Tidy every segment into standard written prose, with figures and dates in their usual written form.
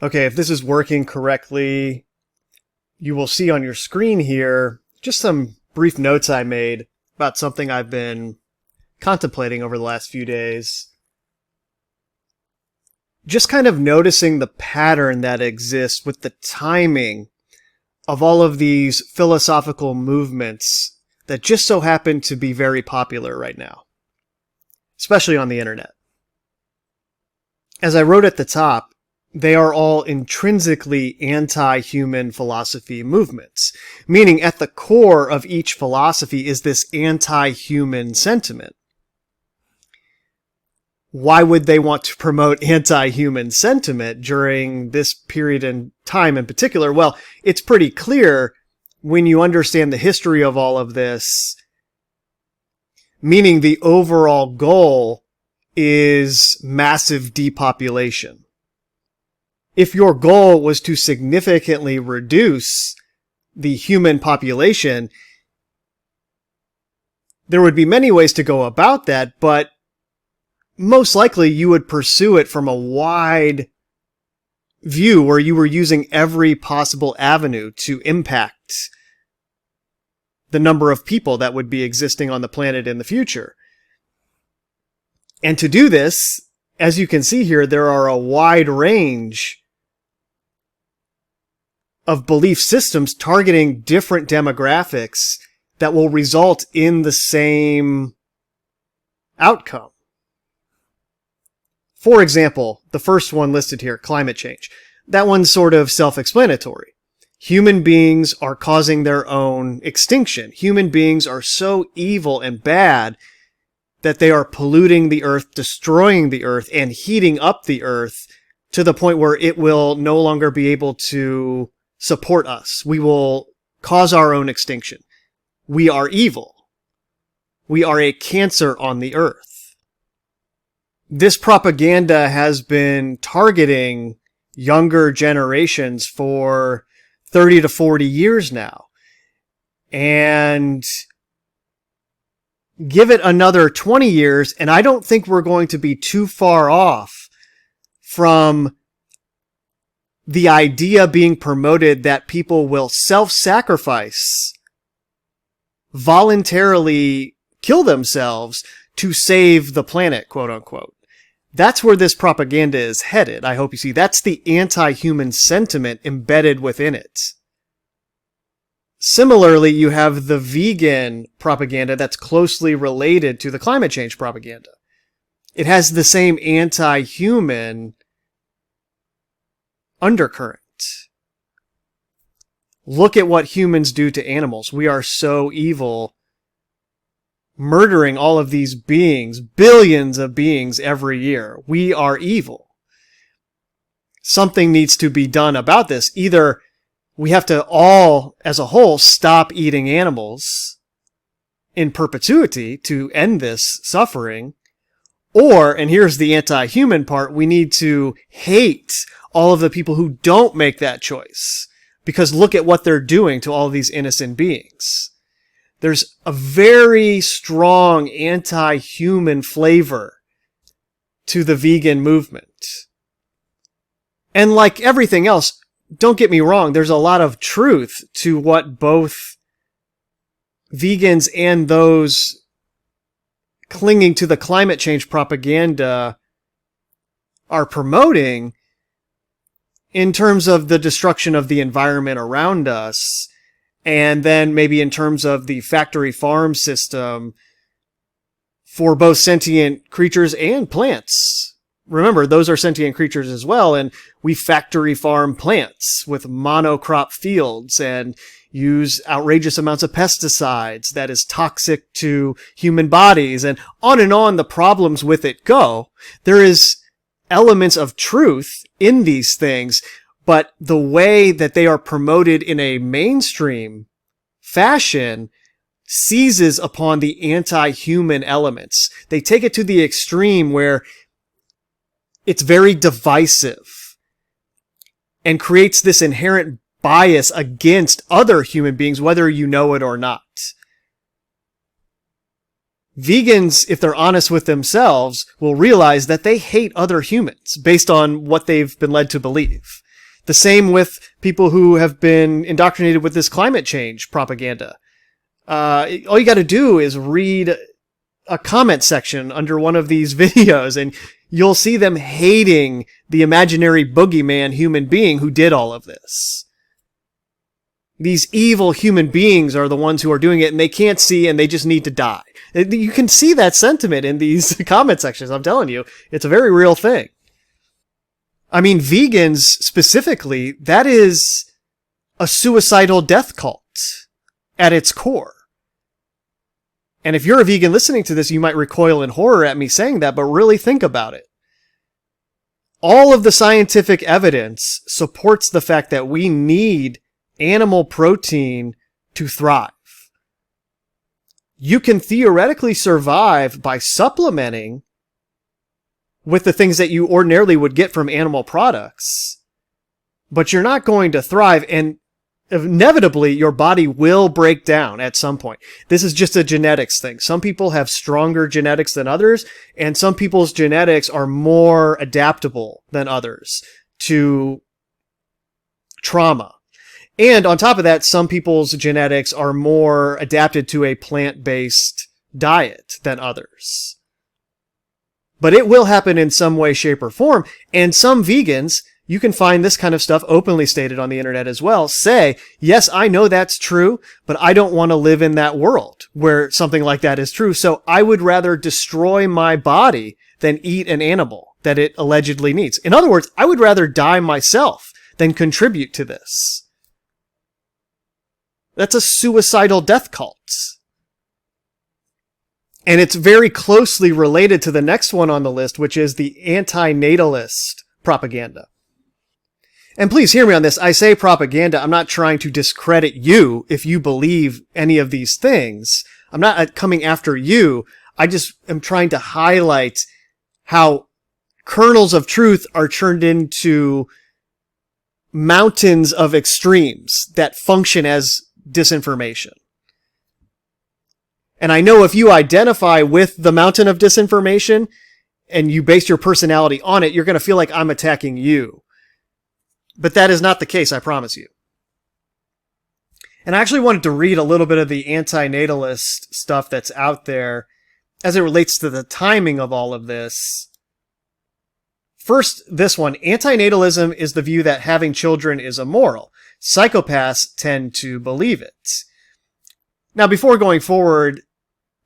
Okay, if this is working correctly, you will see on your screen here just some brief notes I made about something I've been contemplating over the last few days. Just kind of noticing the pattern that exists with the timing of all of these philosophical movements that just so happen to be very popular right now, especially on the internet. As I wrote at the top, they are all intrinsically anti-human philosophy movements, meaning at the core of each philosophy is this anti-human sentiment. Why would they want to promote anti-human sentiment during this period in time in particular? Well, it's pretty clear when you understand the history of all of this, meaning the overall goal is massive depopulation. If your goal was to significantly reduce the human population, there would be many ways to go about that, but most likely you would pursue it from a wide view where you were using every possible avenue to impact the number of people that would be existing on the planet in the future. And to do this, as you can see here, there are a wide range of belief systems targeting different demographics that will result in the same outcome. For example, the first one listed here, climate change. That one's sort of self-explanatory. Human beings are causing their own extinction. Human beings are so evil and bad that they are polluting the earth, destroying the earth, and heating up the earth to the point where it will no longer be able to support us. We will cause our own extinction. We are evil. We are a cancer on the earth. This propaganda has been targeting younger generations for 30 to 40 years now. And give it another 20 years, and I don't think we're going to be too far off from the idea being promoted that people will self-sacrifice, voluntarily kill themselves to save the planet, quote unquote. That's where this propaganda is headed. I hope you see. That's the anti-human sentiment embedded within it. Similarly, you have the vegan propaganda that's closely related to the climate change propaganda. It has the same anti-human undercurrent. Look at what humans do to animals. We are so evil, murdering all of these beings, billions of beings every year. We are evil. Something needs to be done about this. Either we have to all, as a whole, stop eating animals in perpetuity to end this suffering, or, and here's the anti-human part, we need to hate all of the people who don't make that choice. Because look at what they're doing to all of these innocent beings. There's a very strong anti-human flavor to the vegan movement. And like everything else, don't get me wrong, there's a lot of truth to what both vegans and those clinging to the climate change propaganda are promoting in terms of the destruction of the environment around us, and then maybe in terms of the factory farm system for both sentient creatures and plants. Remember, those are sentient creatures as well, and we factory farm plants with monocrop fields and use outrageous amounts of pesticides that is toxic to human bodies, and on the problems with it go. There is elements of truth in these things, but the way that they are promoted in a mainstream fashion seizes upon the anti-human elements. They take it to the extreme where it's very divisive and creates this inherent bias against other human beings, whether you know it or not. Vegans, if they're honest with themselves, will realize that they hate other humans based on what they've been led to believe. The same with people who have been indoctrinated with this climate change propaganda. All you got to do is read a comment section under one of these videos, and you'll see them hating the imaginary boogeyman human being who did all of this. These evil human beings are the ones who are doing it, and they can't see, and they just need to die. You can see that sentiment in these comment sections. I'm telling you, it's a very real thing. I mean, vegans specifically, that is a suicidal death cult at its core. And if you're a vegan listening to this, you might recoil in horror at me saying that, but really think about it. All of the scientific evidence supports the fact that we need animal protein to thrive. You can theoretically survive by supplementing with the things that you ordinarily would get from animal products, but you're not going to thrive, and inevitably your body will break down at some point. This is just a genetics thing. Some people have stronger genetics than others, and some people's genetics are more adaptable than others to trauma. And on top of that, some people's genetics are more adapted to a plant-based diet than others. But it will happen in some way, shape, or form. And some vegans, you can find this kind of stuff openly stated on the internet as well, say, yes, I know that's true, but I don't want to live in that world where something like that is true. So I would rather destroy my body than eat an animal that it allegedly needs. In other words, I would rather die myself than contribute to this. That's a suicidal death cult. And it's very closely related to the next one on the list, which is the anti-natalist propaganda. And please hear me on this. I say propaganda. I'm not trying to discredit you if you believe any of these things. I'm not coming after you. I just am trying to highlight how kernels of truth are turned into mountains of extremes that function as disinformation. And I know if you identify with the mountain of disinformation and you base your personality on it, you're going to feel like I'm attacking you. But that is not the case, I promise you. And I actually wanted to read a little bit of the anti-natalist stuff that's out there as it relates to the timing of all of this. First, this one. Anti-natalism is the view that having children is immoral. Psychopaths tend to believe it. Now, before going forward,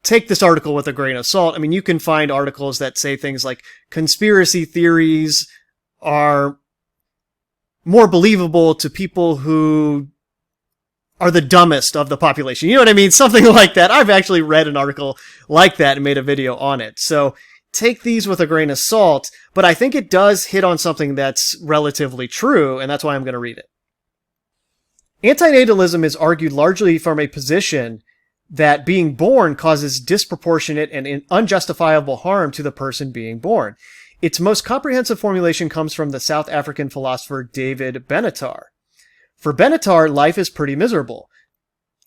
take this article with a grain of salt. I mean, you can find articles that say things like conspiracy theories are more believable to people who are the dumbest of the population. You know what I mean? Something like that. I've actually read an article like that and made a video on it. So take these with a grain of salt, but I think it does hit on something that's relatively true, and that's why I'm going to read it. Antinatalism is argued largely from a position that being born causes disproportionate and unjustifiable harm to the person being born. Its most comprehensive formulation comes from the South African philosopher David Benatar. For Benatar, life is pretty miserable.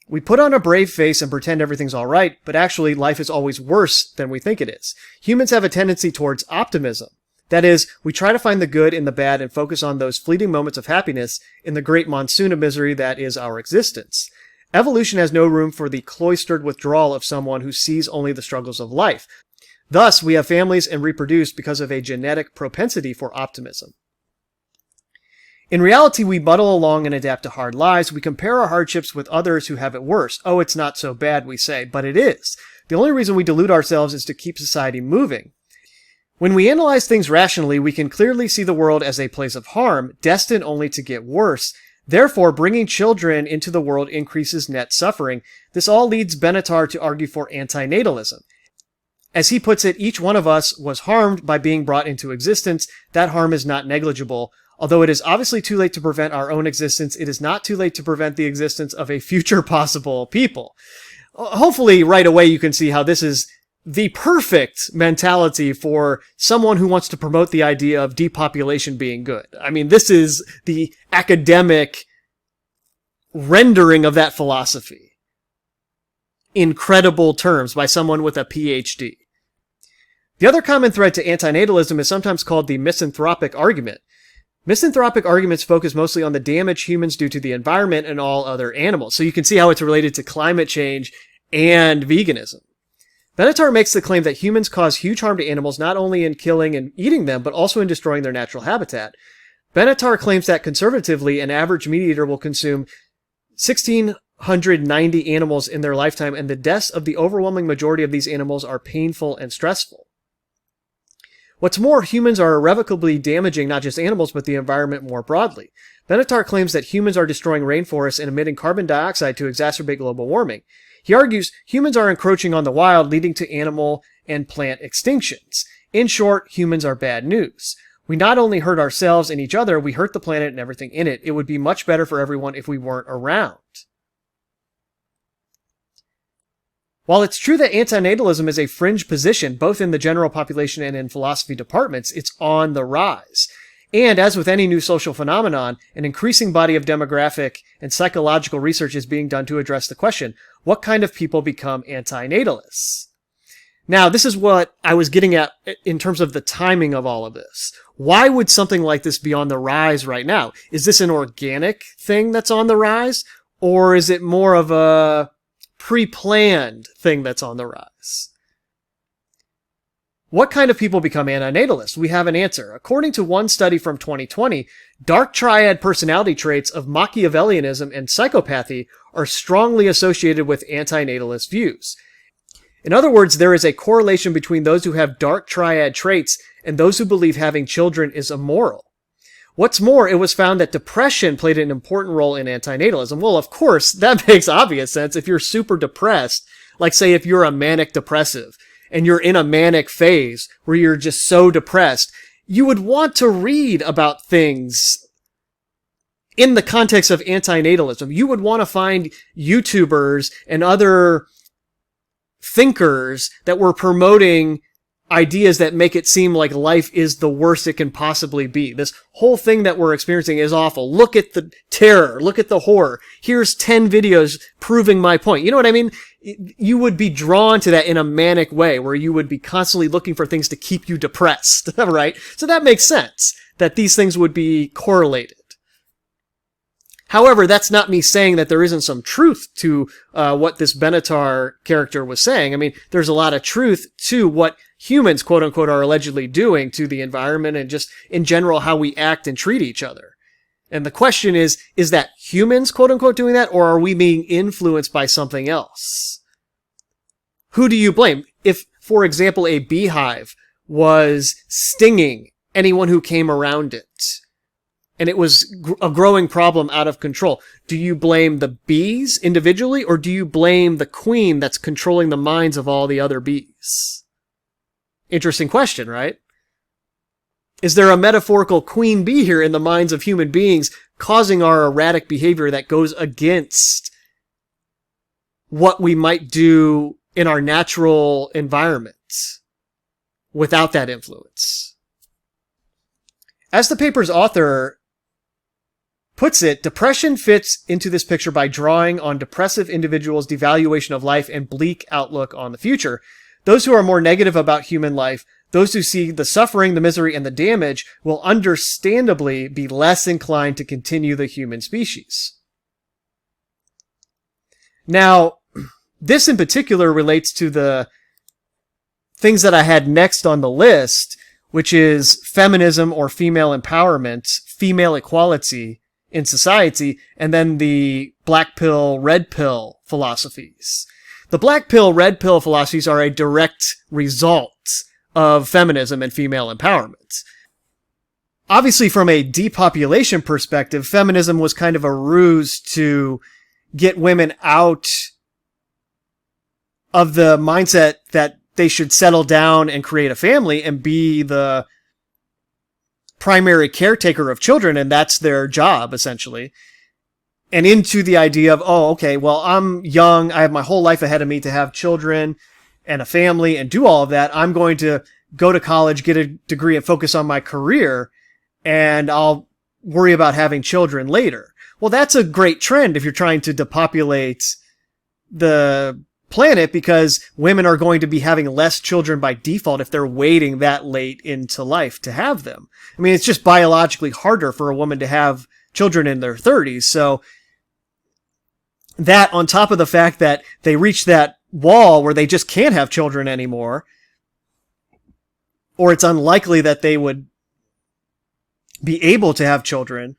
We put on a brave face and pretend everything's all right, but actually life is always worse than we think it is. Humans have a tendency towards optimism. That is, we try to find the good in the bad and focus on those fleeting moments of happiness in the great monsoon of misery that is our existence. Evolution has no room for the cloistered withdrawal of someone who sees only the struggles of life. Thus, we have families and reproduce because of a genetic propensity for optimism. In reality, we muddle along and adapt to hard lives. We compare our hardships with others who have it worse. Oh, it's not so bad, we say, but it is. The only reason we delude ourselves is to keep society moving. When we analyze things rationally, we can clearly see the world as a place of harm, destined only to get worse. Therefore, bringing children into the world increases net suffering. This all leads Benatar to argue for antinatalism. As he puts it, each one of us was harmed by being brought into existence. That harm is not negligible. Although it is obviously too late to prevent our own existence, it is not too late to prevent the existence of a future possible people. Hopefully, right away, you can see how this is the perfect mentality for someone who wants to promote the idea of depopulation being good. I mean, this is the academic rendering of that philosophy in credible terms by someone with a PhD. The other common thread to antinatalism is sometimes called the misanthropic argument. Misanthropic arguments focus mostly on the damage humans do to the environment and all other animals. So you can see how it's related to climate change and veganism. Benatar makes the claim that humans cause huge harm to animals not only in killing and eating them, but also in destroying their natural habitat. Benatar claims that conservatively, an average meat eater will consume 1,690 animals in their lifetime, and the deaths of the overwhelming majority of these animals are painful and stressful. What's more, humans are irrevocably damaging not just animals, but the environment more broadly. Benatar claims that humans are destroying rainforests and emitting carbon dioxide to exacerbate global warming. He argues humans are encroaching on the wild, leading to animal and plant extinctions. In short, humans are bad news. We not only hurt ourselves and each other, we hurt the planet and everything in it. It would be much better for everyone if we weren't around. While it's true that antinatalism is a fringe position, both in the general population and in philosophy departments, it's on the rise. And as with any new social phenomenon, an increasing body of demographic and psychological research is being done to address the question, what kind of people become antinatalists? Now, this is what I was getting at in terms of the timing of all of this. Why would something like this be on the rise right now? Is this an organic thing that's on the rise? Or is it more of a pre-planned thing that's on the rise? What kind of people become antinatalists? We have an answer. According to one study from 2020, dark triad personality traits of Machiavellianism and psychopathy are strongly associated with antinatalist views. In other words, there is a correlation between those who have dark triad traits and those who believe having children is immoral. What's more, it was found that depression played an important role in antinatalism. Well, of course, that makes obvious sense. If you're super depressed, like say if you're a manic depressive, and you're in a manic phase where you're just so depressed, you would want to read about things in the context of antinatalism. You would want to find YouTubers and other thinkers that were promoting ideas that make it seem like life is the worst it can possibly be. This whole thing that we're experiencing is awful. Look at the terror. Look at the horror. Here's 10 videos proving my point. You know what I mean? You would be drawn to that in a manic way where you would be constantly looking for things to keep you depressed, right? So that makes sense that these things would be correlated. However, that's not me saying that there isn't some truth to what this Benatar character was saying. I mean, there's a lot of truth to what humans, quote unquote, are allegedly doing to the environment and just in general how we act and treat each other. And the question is that humans, quote unquote, doing that, or are we being influenced by something else? Who do you blame? If, for example, a beehive was stinging anyone who came around it, and it was a growing problem out of control, do you blame the bees individually, or do you blame the queen that's controlling the minds of all the other bees? Interesting question, right? Is there a metaphorical queen bee here in the minds of human beings causing our erratic behavior that goes against what we might do in our natural environment without that influence? As the paper's author puts it, depression fits into this picture by drawing on depressive individuals' devaluation of life and bleak outlook on the future. Those who are more negative about human life, those who see the suffering, the misery, and the damage, will understandably be less inclined to continue the human species. Now, this in particular relates to the things that I had next on the list, which is feminism or female empowerment, female equality in society, and then the black pill, red pill philosophies. The black pill, red pill philosophies are a direct result of feminism and female empowerment. Obviously, from a depopulation perspective, feminism was kind of a ruse to get women out of the mindset that they should settle down and create a family and be the primary caretaker of children, and that's their job, essentially. And into the idea of, oh, okay, well, I'm young, I have my whole life ahead of me to have children and a family and do all of that. I'm going to go to college, get a degree, and focus on my career, and I'll worry about having children later. Well, that's a great trend if you're trying to depopulate the planet because women are going to be having less children by default if they're waiting that late into life to have them. I mean, it's just biologically harder for a woman to have children in their 30s. So that on top of the fact that they reach that wall where they just can't have children anymore, or it's unlikely that they would be able to have children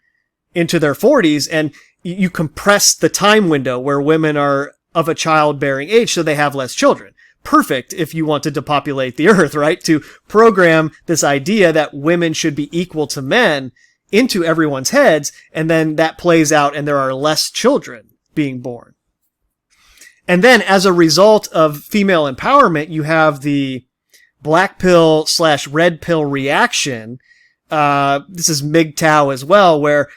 into their 40s, and you compress the time window where women are of a childbearing age so they have less children. Perfect if you want to depopulate the earth, right? To program this idea that women should be equal to men into everyone's heads, and then that plays out and there are less children being born. And then as a result of female empowerment, you have the black pill / red pill reaction. This is MGTOW as well, where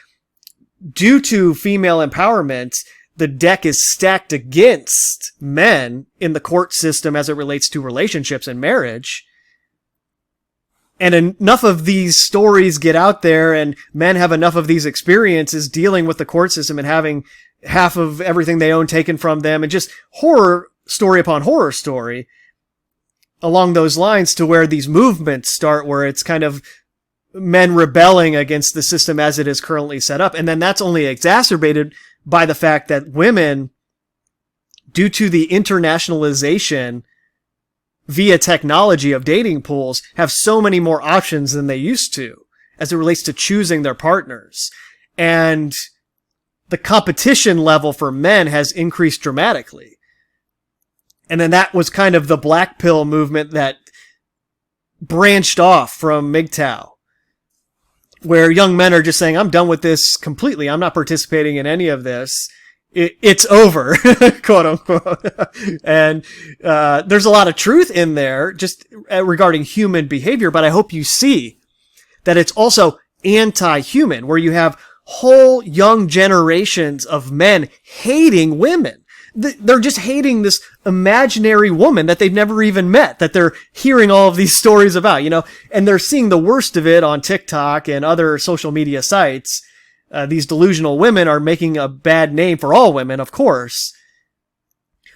due to female empowerment, the deck is stacked against men in the court system as it relates to relationships and marriage. And enough of these stories get out there, and men have enough of these experiences dealing with the court system and having half of everything they own taken from them, and just horror story upon horror story along those lines, to where these movements start, where it's kind of men rebelling against the system as it is currently set up. And then that's only exacerbated by the fact that women, due to the internationalization via technology of dating pools, have so many more options than they used to as it relates to choosing their partners. And the competition level for men has increased dramatically. And then that was kind of the black pill movement that branched off from MGTOW, where young men are just saying, I'm done with this completely. I'm not participating in any of this. It's over, quote unquote. And there's a lot of truth in there just regarding human behavior, but I hope you see that it's also anti-human, where you have whole young generations of men hating women. They're just hating this imaginary woman that they've never even met, that they're hearing all of these stories about, and they're seeing the worst of it on TikTok and other social media sites. These delusional women are making a bad name for all women, of course.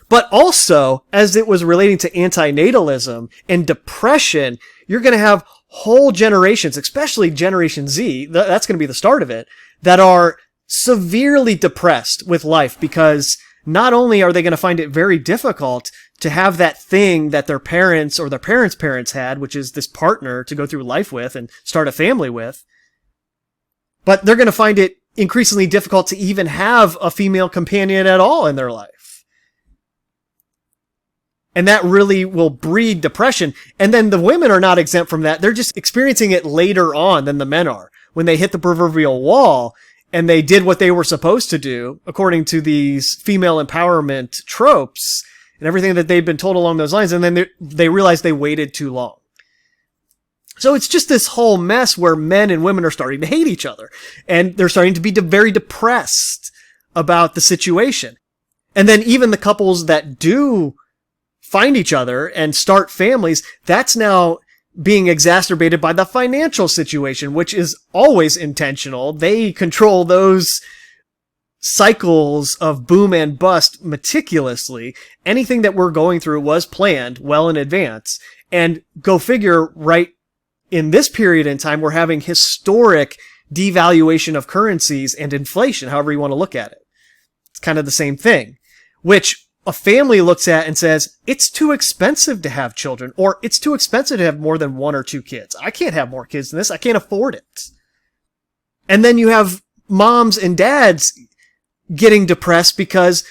But also, as it was relating to antinatalism and depression, you're going to have whole generations, especially Generation Z, that's going to be the start of it, that are severely depressed with life, because not only are they going to find it very difficult to have that thing that their parents or their parents' parents had, which is this partner to go through life with and start a family with, but they're going to find it increasingly difficult to even have a female companion at all in their life. And that really will breed depression. And then the women are not exempt from that. They're just experiencing it later on than the men are, when they hit the proverbial wall and they did what they were supposed to do according to these female empowerment tropes and everything that they've been told along those lines. And then they realized they waited too long. So it's just this whole mess where men and women are starting to hate each other, and they're starting to be very depressed about the situation. And then even the couples that do find each other and start families, that's now being exacerbated by the financial situation, which is always intentional. They control those cycles of boom and bust meticulously. Anything that we're going through was planned well in advance. And go figure, right in this period in time, we're having historic devaluation of currencies and inflation, however you want to look at it. It's kind of the same thing, which a family looks at and says, it's too expensive to have children, or it's too expensive to have more than 1 or 2 kids. I can't have more kids than this. I can't afford it. And then you have moms and dads getting depressed because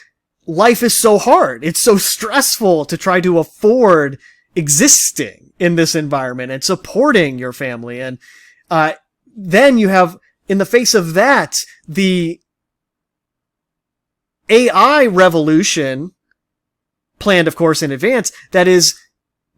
life is so hard. It's so stressful to try to afford existing in this environment and supporting your family. And then you have, in the face of that, the AI revolution, planned, of course, in advance, that is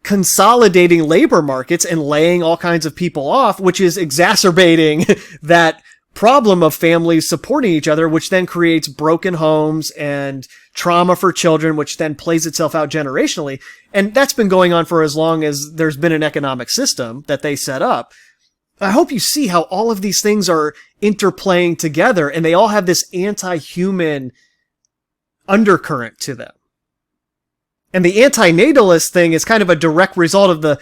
consolidating labor markets and laying all kinds of people off, which is exacerbating that problem of families supporting each other, which then creates broken homes and trauma for children, which then plays itself out generationally. And that's been going on for as long as there's been an economic system that they set up. I hope you see how all of these things are interplaying together, and they all have this anti-human undercurrent to them. And the antinatalist thing is kind of a direct result of the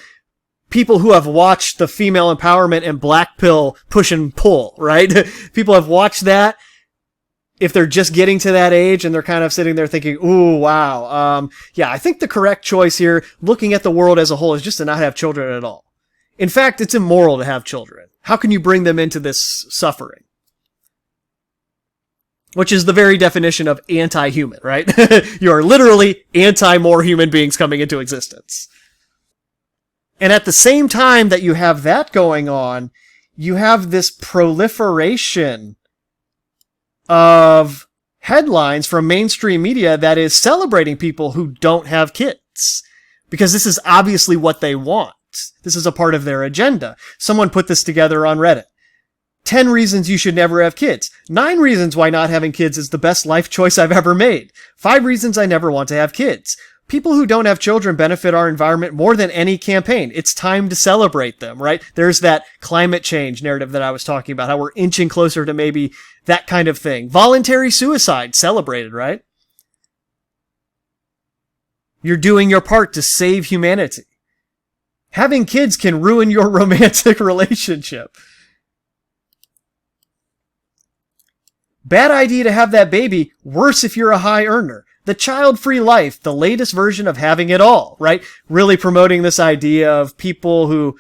people who have watched the female empowerment and black pill push and pull, right? People have watched that. If they're just getting to that age and they're kind of sitting there thinking, ooh, wow. Yeah, I think the correct choice here, looking at the world as a whole, is just to not have children at all. In fact, it's immoral to have children. How can you bring them into this suffering? Which is the very definition of anti-human, right? You are literally anti-more human beings coming into existence. And at the same time that you have that going on, you have this proliferation of headlines from mainstream media that is celebrating people who don't have kids. Because this is obviously what they want. This is a part of their agenda. Someone put this together on Reddit. 10 reasons you should never have kids. 9 reasons why not having kids is the best life choice I've ever made. 5 reasons I never want to have kids. People who don't have children benefit our environment more than any campaign. It's time to celebrate them, right? There's that climate change narrative that I was talking about, how we're inching closer to maybe that kind of thing. Voluntary suicide, celebrated, right? You're doing your part to save humanity. Having kids can ruin your romantic relationship. Bad idea to have that baby, worse if you're a high earner. The child-free life, the latest version of having it all, right? Really promoting this idea of people who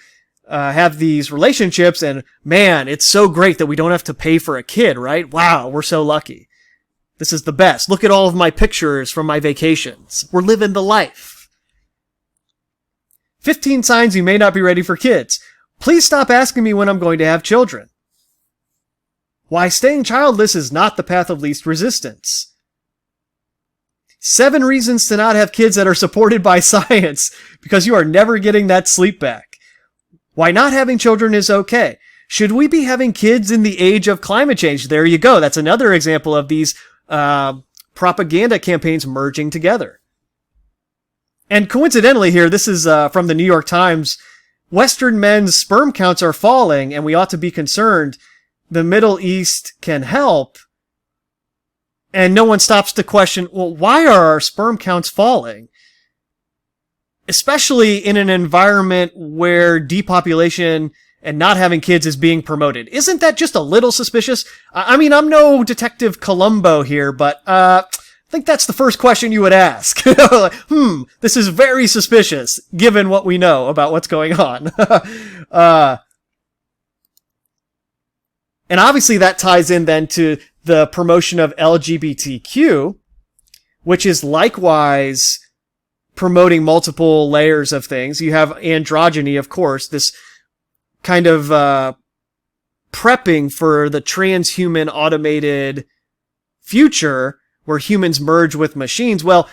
have these relationships and, man, it's so great that we don't have to pay for a kid, right? Wow, we're so lucky. This is the best. Look at all of my pictures from my vacations. We're living the life. 15 signs you may not be ready for kids. Please stop asking me when I'm going to have children. Why staying childless is not the path of least resistance. 7 reasons to not have kids that are supported by science, because you are never getting that sleep back. Why not having children is okay. Should we be having kids in the age of climate change? There you go. That's another example of these propaganda campaigns merging together. And coincidentally here, this is from the New York Times. Western men's sperm counts are falling, and we ought to be concerned. The Middle East can help. And no one stops to question, well, why are our sperm counts falling? Especially in an environment where depopulation and not having kids is being promoted. Isn't that just a little suspicious? I mean, I'm no Detective Columbo here, but I think that's the first question you would ask. This is very suspicious, given what we know about what's going on. And obviously that ties in then to the promotion of LGBTQ, which is likewise promoting multiple layers of things. You have androgyny, of course, this kind of prepping for the transhuman automated future where humans merge with machines. Well,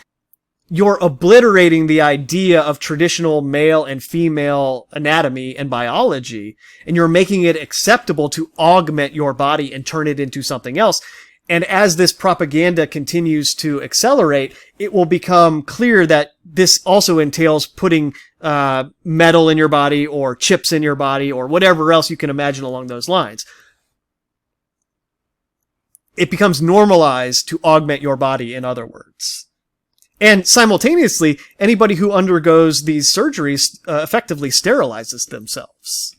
you're obliterating the idea of traditional male and female anatomy and biology, and you're making it acceptable to augment your body and turn it into something else. And as this propaganda continues to accelerate, it will become clear that this also entails putting metal in your body or chips in your body or whatever else you can imagine along those lines. It becomes normalized to augment your body, in other words. And simultaneously, anybody who undergoes these surgeries effectively sterilizes themselves.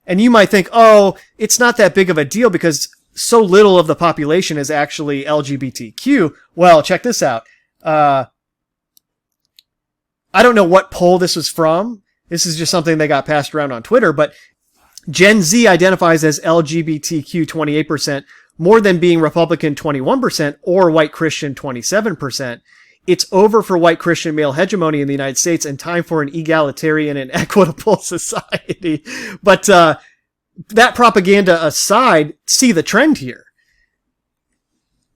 And you might think, oh, it's not that big of a deal because so little of the population is actually LGBTQ. Well, check this out. I don't know what poll this was from. This is just something that got passed around on Twitter, but Gen Z identifies as LGBTQ 28%, more than being Republican 21% or white Christian 27%. It's over for white Christian male hegemony in the United States and time for an egalitarian and equitable society. But that propaganda aside, see the trend here.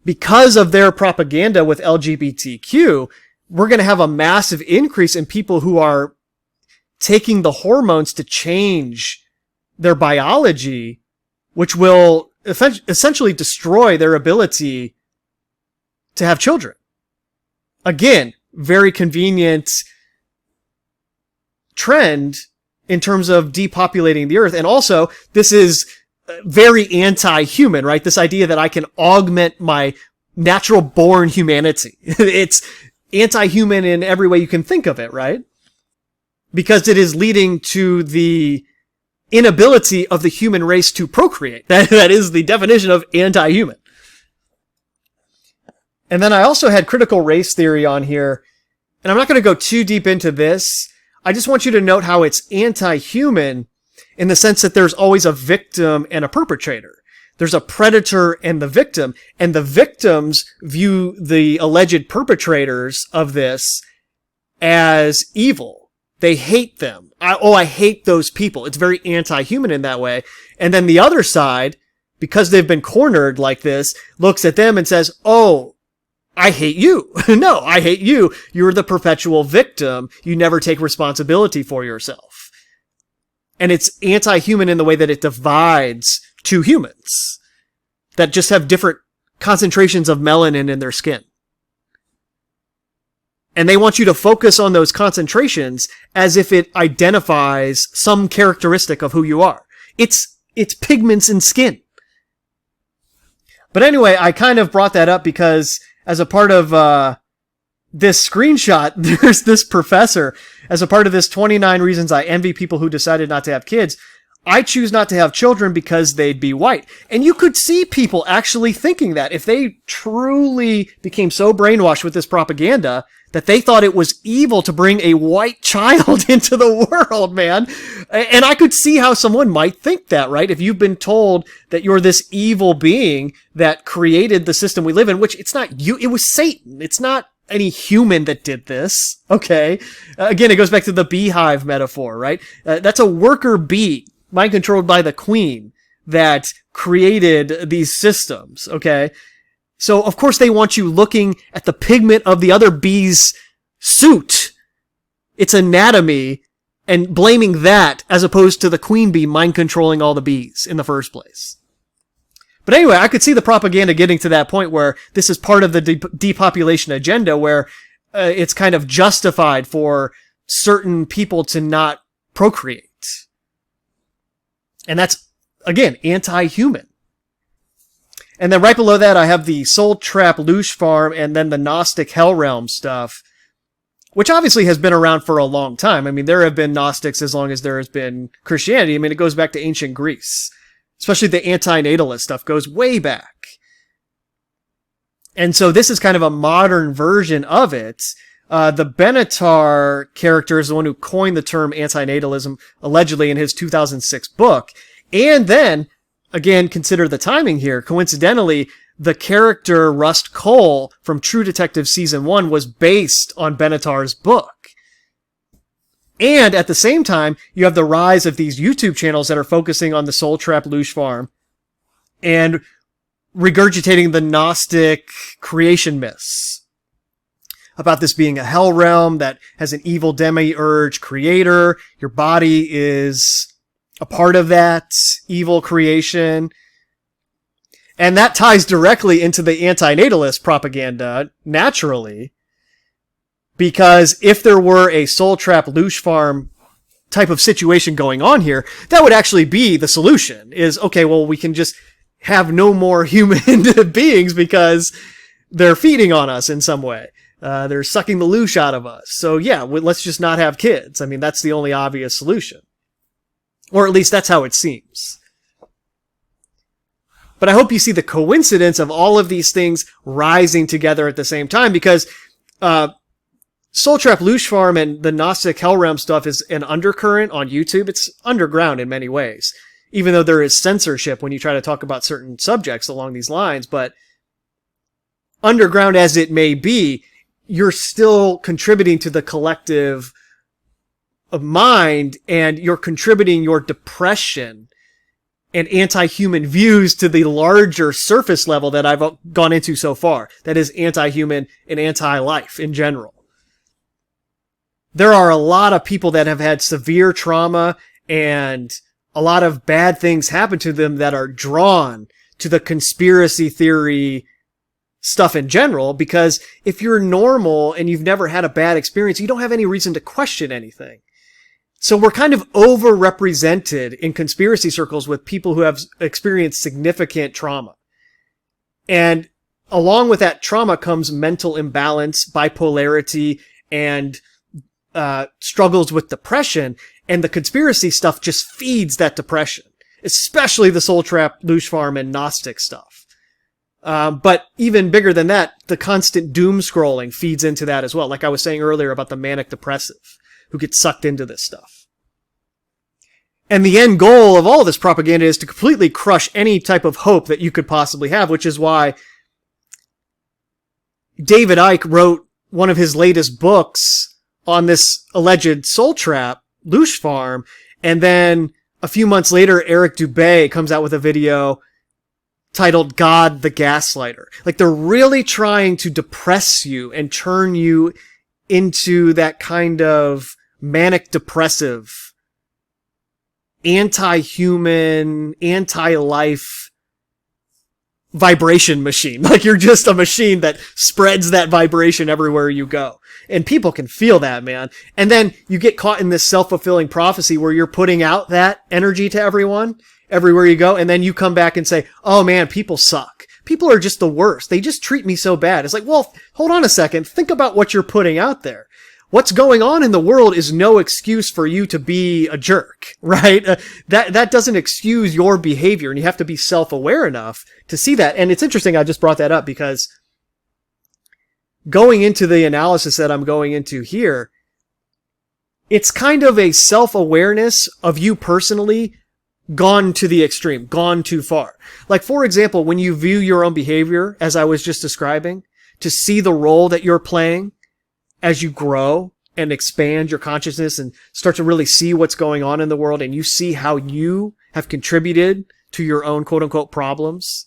Because of their propaganda with LGBTQ, we're going to have a massive increase in people who are taking the hormones to change their biology, which will essentially destroy their ability to have children. Again, very convenient trend in terms of depopulating the earth. And also, this is very anti-human, right? This idea that I can augment my natural born humanity. It's anti-human in every way you can think of it, right? Because it is leading to the inability of the human race to procreate. That is the definition of anti-human. And then I also had critical race theory on here, and I'm not going to go too deep into this. I just want you to note how it's anti-human in the sense that there's always a victim and a perpetrator. There's a predator and the victim, and the victims view the alleged perpetrators of this as evil. They hate them. I hate those people. It's very anti-human in that way. And then the other side, because they've been cornered like this, looks at them and says, oh, I hate you. No, I hate you. You're the perpetual victim. You never take responsibility for yourself. And it's anti-human in the way that it divides two humans that just have different concentrations of melanin in their skin. And they want you to focus on those concentrations as if it identifies some characteristic of who you are. It's pigments in skin. But anyway, I kind of brought that up because as a part of this screenshot, there's this professor, as a part of this 29 reasons I envy people who decided not to have kids. I choose not to have children because they'd be white. And you could see people actually thinking that if they truly became so brainwashed with this propaganda that they thought it was evil to bring a white child into the world, man. And I could see how someone might think that, right? If you've been told that you're this evil being that created the system we live in, which it's not you, it was Satan. It's not any human that did this, okay? Again, it goes back to the beehive metaphor, right? That's a worker bee, mind controlled by the queen, that created these systems, okay? So, of course, they want you looking at the pigment of the other bee's suit, its anatomy, and blaming that as opposed to the queen bee mind controlling all the bees in the first place. But anyway, I could see the propaganda getting to that point where this is part of the depopulation agenda, where it's kind of justified for certain people to not procreate. And that's, again, anti-human. And then right below that, I have the Soul Trap Loosh Farm and then the Gnostic Hell Realm stuff, which obviously has been around for a long time. I mean, there have been Gnostics as long as there has been Christianity. I mean, it goes back to ancient Greece. Especially the anti-natalist stuff goes way back. And so this is kind of a modern version of it. The Benatar character is the one who coined the term anti-natalism, allegedly in his 2006 book. And then, again, consider the timing here. Coincidentally, the character Rust Cole from True Detective Season 1 was based on Benatar's book. And at the same time, you have the rise of these YouTube channels that are focusing on the Soul Trap Loosh Farm and regurgitating the Gnostic creation myths about this being a hell realm that has an evil demiurge creator. Your body is a part of that evil creation. And that ties directly into the anti-natalist propaganda, naturally. Because if there were a Soul Trap Loosh Farm type of situation going on here, that would actually be the solution. Is, okay, well, we can just have no more human beings because they're feeding on us in some way. They're sucking the loosh out of us. So yeah, let's just not have kids. I mean, that's the only obvious solution. Or at least that's how it seems. But I hope you see the coincidence of all of these things rising together at the same time, because Soul Trap Loosh Farm and the Gnostic Hell Realm stuff is an undercurrent on YouTube. It's underground in many ways, even though there is censorship when you try to talk about certain subjects along these lines. But underground as it may be, you're still contributing to the collective of mind, and you're contributing your depression and anti-human views to the larger surface level that I've gone into so far. That is anti-human and anti-life in general. There are a lot of people that have had severe trauma and a lot of bad things happen to them that are drawn to the conspiracy theory stuff in general, because if you're normal and you've never had a bad experience, you don't have any reason to question anything. So we're kind of overrepresented in conspiracy circles with people who have experienced significant trauma. And along with that trauma comes mental imbalance, bipolarity, and struggles with depression. And the conspiracy stuff just feeds that depression, especially the soul trap, Lush Farm, and Gnostic stuff. But even bigger than that, the constant doom scrolling feeds into that as well. Like I was saying earlier about the manic depressive who gets sucked into this stuff. And the end goal of all this propaganda is to completely crush any type of hope that you could possibly have, which is why David Icke wrote one of his latest books on this alleged soul trap, Lush Farm, and then a few months later, Eric Dubay comes out with a video titled God the Gaslighter. Like, they're really trying to depress you and turn you into that kind of manic depressive, anti-human, anti-life vibration machine. Like, you're just a machine that spreads that vibration everywhere you go. And people can feel that, man. And then you get caught in this self-fulfilling prophecy where you're putting out that energy to everyone, everywhere you go, and then you come back and say, oh man, people suck. People are just the worst. They just treat me so bad. It's like, well, hold on a second. Think about what you're putting out there. What's going on in the world is no excuse for you to be a jerk, right? That doesn't excuse your behavior, and you have to be self-aware enough to see that. And it's interesting I just brought that up because going into the analysis that I'm going into here, it's kind of a self-awareness of you personally gone to the extreme, gone too far. Like, for example, when you view your own behavior, as I was just describing, to see the role that you're playing as you grow and expand your consciousness and start to really see what's going on in the world, and you see how you have contributed to your own quote-unquote problems,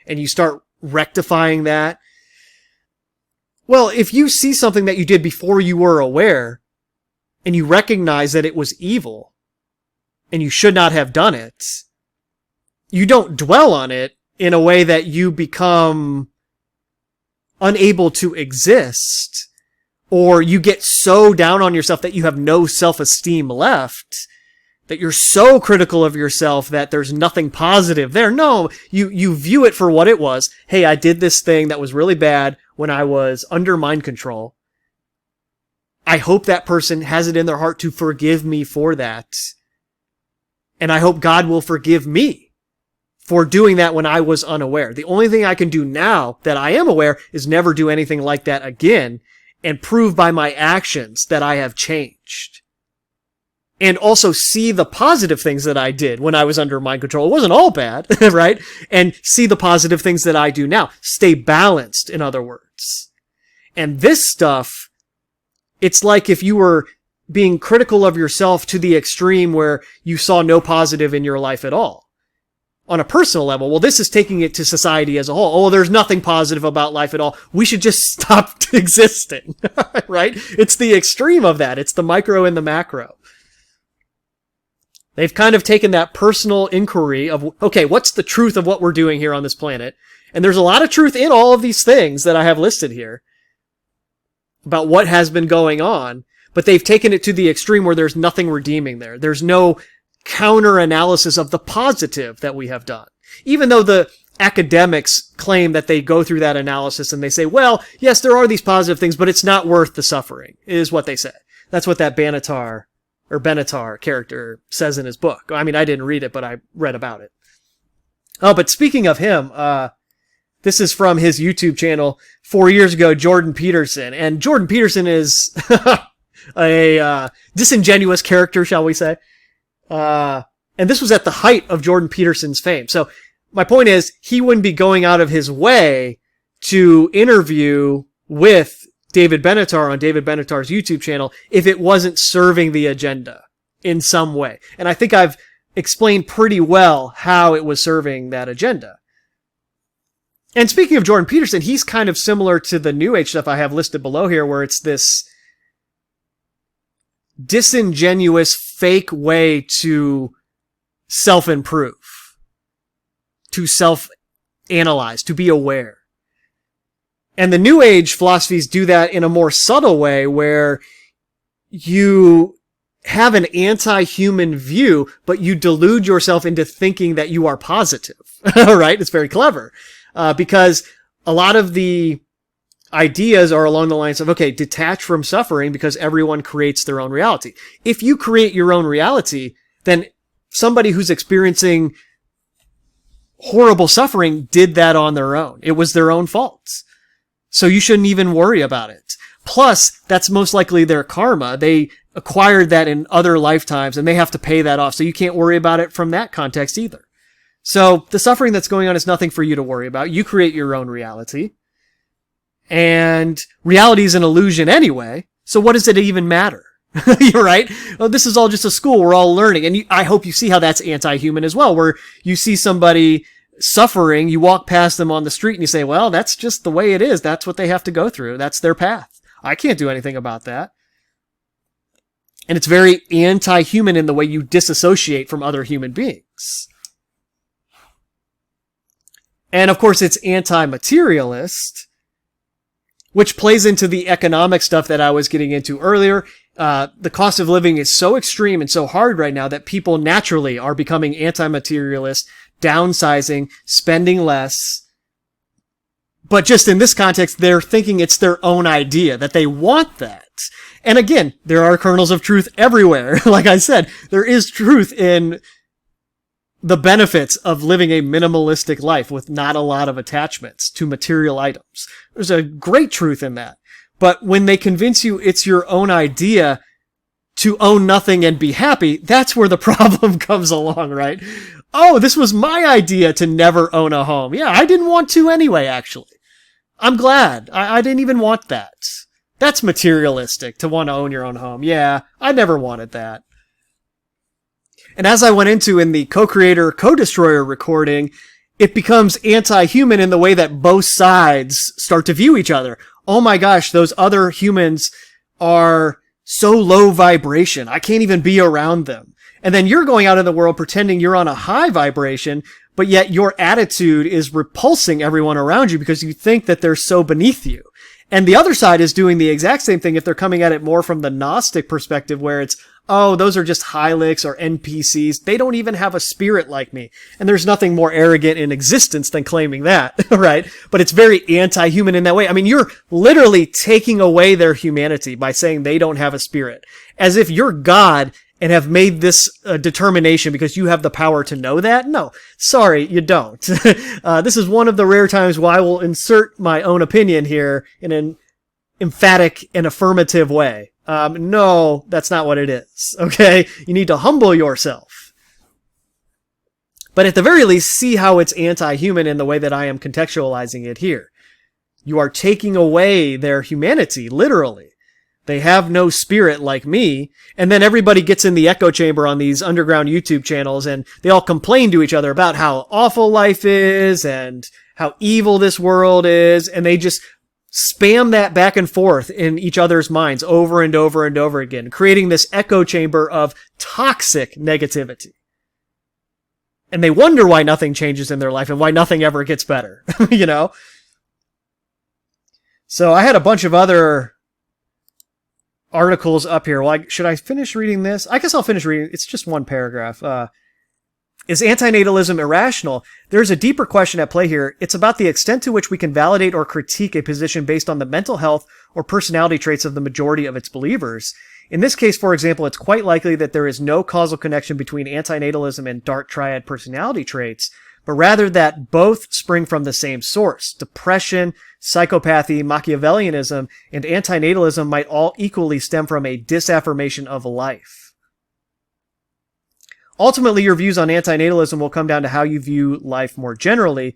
and you start rectifying that. Well, if you see something that you did before you were aware, and you recognize that it was evil, and you should not have done it, you don't dwell on it in a way that you become unable to exist, or you get so down on yourself that you have no self-esteem left, that you're so critical of yourself that there's nothing positive there. No, you view it for what it was. Hey, I did this thing that was really bad when I was under mind control. I hope that person has it in their heart to forgive me for that. And I hope God will forgive me for doing that when I was unaware. The only thing I can do now that I am aware is never do anything like that again and prove by my actions that I have changed. And also see the positive things that I did when I was under mind control. It wasn't all bad, right? And see the positive things that I do now. Stay balanced, in other words. And this stuff, it's like if you were being critical of yourself to the extreme where you saw no positive in your life at all. On a personal level, well, this is taking it to society as a whole. Oh, there's nothing positive about life at all. We should just stop existing, right? It's the extreme of that. It's the micro and the macro. They've kind of taken that personal inquiry of, okay, what's the truth of what we're doing here on this planet? And there's a lot of truth in all of these things that I have listed here about what has been going on, but they've taken it to the extreme where there's nothing redeeming there. There's no counter-analysis of the positive that we have done. Even though the academics claim that they go through that analysis and they say, well, yes, there are these positive things, but it's not worth the suffering, is what they say. That's what that Benatar character says in his book. I mean, I didn't read it, but I read about it. Oh, but speaking of him, this is from his YouTube channel 4 years ago, Jordan Peterson. And Jordan Peterson is a disingenuous character, shall we say. And this was at the height of Jordan Peterson's fame. So my point is, he wouldn't be going out of his way to interview with David Benatar on David Benatar's YouTube channel if it wasn't serving the agenda in some way. And I think I've explained pretty well how it was serving that agenda. And speaking of Jordan Peterson, he's kind of similar to the New Age stuff I have listed below here, where it's this disingenuous, fake way to self-improve, to self-analyze, to be aware. And the New Age philosophies do that in a more subtle way, where you have an anti-human view, but you delude yourself into thinking that you are positive. Right? It's very clever. Because a lot of the ideas are along the lines of, okay, detach from suffering because everyone creates their own reality. If you create your own reality, then somebody who's experiencing horrible suffering did that on their own. It was their own fault. So you shouldn't even worry about it. Plus, that's most likely their karma. They acquired that in other lifetimes and they have to pay that off. So you can't worry about it from that context either. So the suffering that's going on is nothing for you to worry about. You create your own reality. And reality is an illusion anyway. So what does it even matter? You're right. Well, this is all just a school. We're all learning. And I hope you see how that's anti-human as well, where you see somebody suffering, you walk past them on the street and you say, well, that's just the way it is. That's what they have to go through. That's their path. I can't do anything about that. And it's very anti-human in the way you disassociate from other human beings. And of course, it's anti-materialist, which plays into the economic stuff that I was getting into earlier. The cost of living is so extreme and so hard right now that people naturally are becoming anti-materialist, downsizing, spending less. But just in this context, they're thinking it's their own idea, that they want that. And again, there are kernels of truth everywhere. Like I said, there is truth in the benefits of living a minimalistic life with not a lot of attachments to material items. There's a great truth in that. But when they convince you it's your own idea to own nothing and be happy, that's where the problem comes along, right? Oh, this was my idea to never own a home. Yeah, I didn't want to anyway, actually. I'm glad. I didn't even want that. That's materialistic, to want to own your own home. Yeah, I never wanted that. And as I went into in the co-creator, co-destroyer recording, it becomes anti-human in the way that both sides start to view each other. Oh my gosh, those other humans are so low vibration. I can't even be around them. And then you're going out in the world pretending you're on a high vibration, but yet your attitude is repulsing everyone around you because you think that they're so beneath you. And the other side is doing the exact same thing if they're coming at it more from the Gnostic perspective where it's, oh, those are just Hylics or NPCs. They don't even have a spirit like me. And there's nothing more arrogant in existence than claiming that, right? But it's very anti-human in that way. I mean, you're literally taking away their humanity by saying they don't have a spirit. As if you're God and have made this determination because you have the power to know that? No, sorry, you don't. This is one of the rare times where I will insert my own opinion here in an emphatic and affirmative way. No, that's not what it is. Okay? You need to humble yourself. But at the very least, see how it's anti-human in the way that I am contextualizing it here. You are taking away their humanity, literally. They have no spirit like me. And then everybody gets in the echo chamber on these underground YouTube channels and they all complain to each other about how awful life is and how evil this world is. And they just spam that back and forth in each other's minds over and over and over again, creating this echo chamber of toxic negativity. And they wonder why nothing changes in their life and why nothing ever gets better, you know? So I had a bunch of other articles up here. Well, should I finish reading this? I guess I'll finish reading. It's just one paragraph. Is antinatalism irrational? There's a deeper question at play here. It's about the extent to which we can validate or critique a position based on the mental health or personality traits of the majority of its believers. In this case, for example, it's quite likely that there is no causal connection between antinatalism and dark triad personality traits, but rather that both spring from the same source. Depression, psychopathy, Machiavellianism, and antinatalism might all equally stem from a disaffirmation of life. Ultimately, your views on antinatalism will come down to how you view life more generally.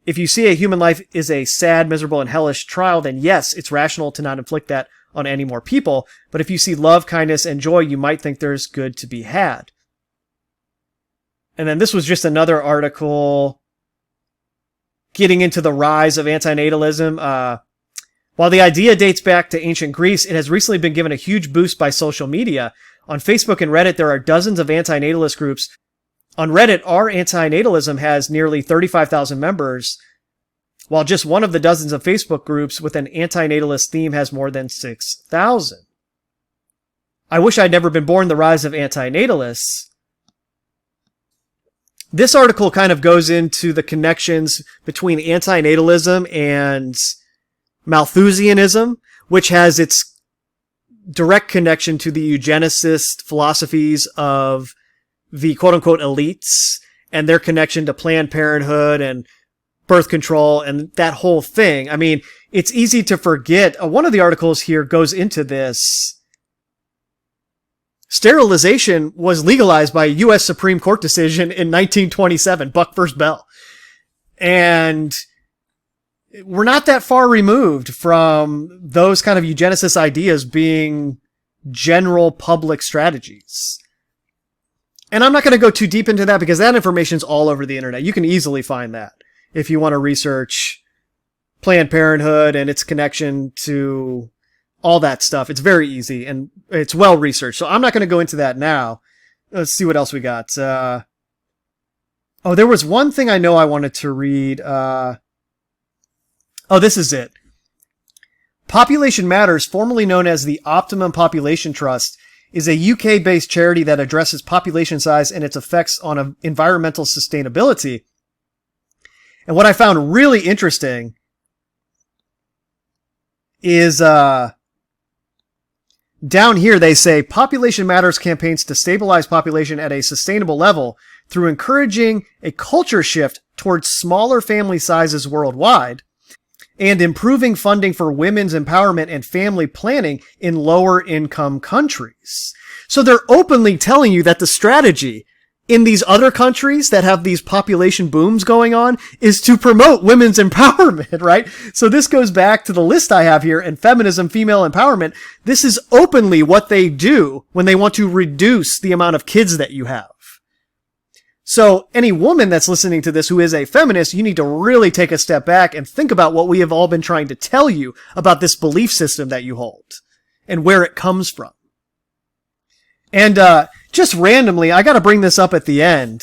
If you see a human life is a sad, miserable, and hellish trial, then yes, it's rational to not inflict that on any more people. But if you see love, kindness, and joy, you might think there's good to be had. And then this was just another article getting into the rise of antinatalism. While the idea dates back to ancient Greece, it has recently been given a huge boost by social media. On Facebook and Reddit, there are dozens of antinatalist groups. On Reddit, Our Antinatalism has nearly 35,000 members, while just one of the dozens of Facebook groups with an antinatalist theme has more than 6,000. I wish I'd never been born. The rise of antinatalists. This article kind of goes into the connections between antinatalism and Malthusianism, which has its direct connection to the eugenicist philosophies of the quote-unquote elites and their connection to Planned Parenthood and birth control and that whole thing. I mean, it's easy to forget. One of the articles here goes into this. Sterilization was legalized by a U.S. Supreme Court decision in 1927, Buck v. Bell. And we're not that far removed from those kind of eugenicist ideas being general public strategies. And I'm not going to go too deep into that because that information's all over the internet. You can easily find that if you want to research Planned Parenthood and its connection to all that stuff. It's very easy and it's well researched. So I'm not going to go into that now. Let's see what else we got. There was one thing I know I wanted to read. This is it. Population Matters, formerly known as the Optimum Population Trust, is a UK-based charity that addresses population size and its effects on environmental sustainability. And what I found really interesting is down here they say Population Matters campaigns to stabilize population at a sustainable level through encouraging a culture shift towards smaller family sizes worldwide and improving funding for women's empowerment and family planning in lower income countries. So they're openly telling you that the strategy in these other countries that have these population booms going on is to promote women's empowerment, right? So this goes back to the list I have here, and feminism, female empowerment. This is openly what they do when they want to reduce the amount of kids that you have. So any woman that's listening to this who is a feminist, you need to really take a step back and think about what we have all been trying to tell you about this belief system that you hold and where it comes from. And just randomly, I got to bring this up at the end,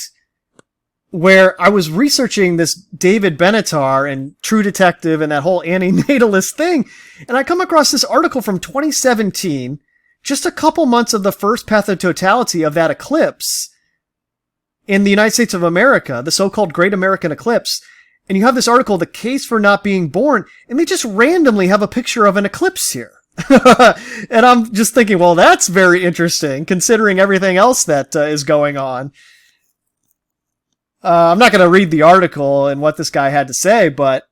where I was researching this David Benatar and True Detective and that whole antinatalist thing, and I come across this article from 2017, just a couple months of the first pathototality of that eclipse in the United States of America, the so-called Great American Eclipse. And you have this article, The Case for Not Being Born, and they just randomly have a picture of an eclipse here. And I'm just thinking, well, that's very interesting, considering everything else that is going on. I'm not going to read the article and what this guy had to say, but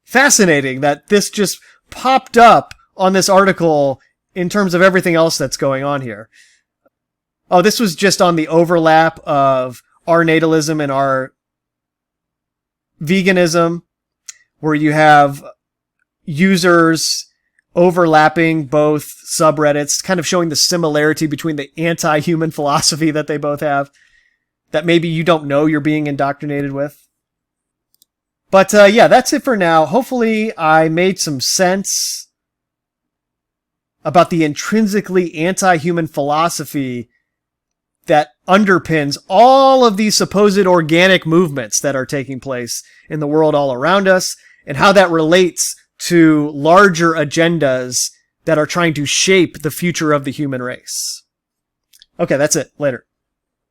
fascinating that this just popped up on this article in terms of everything else that's going on here. Oh, this was just on the overlap of our natalism and our veganism, where you have users overlapping both subreddits, kind of showing the similarity between the anti-human philosophy that they both have, that maybe you don't know you're being indoctrinated with. But yeah, that's it for now. Hopefully I made some sense about the intrinsically anti-human philosophy that underpins all of these supposed organic movements that are taking place in the world all around us, and how that relates to larger agendas that are trying to shape the future of the human race. Okay, that's it. Later.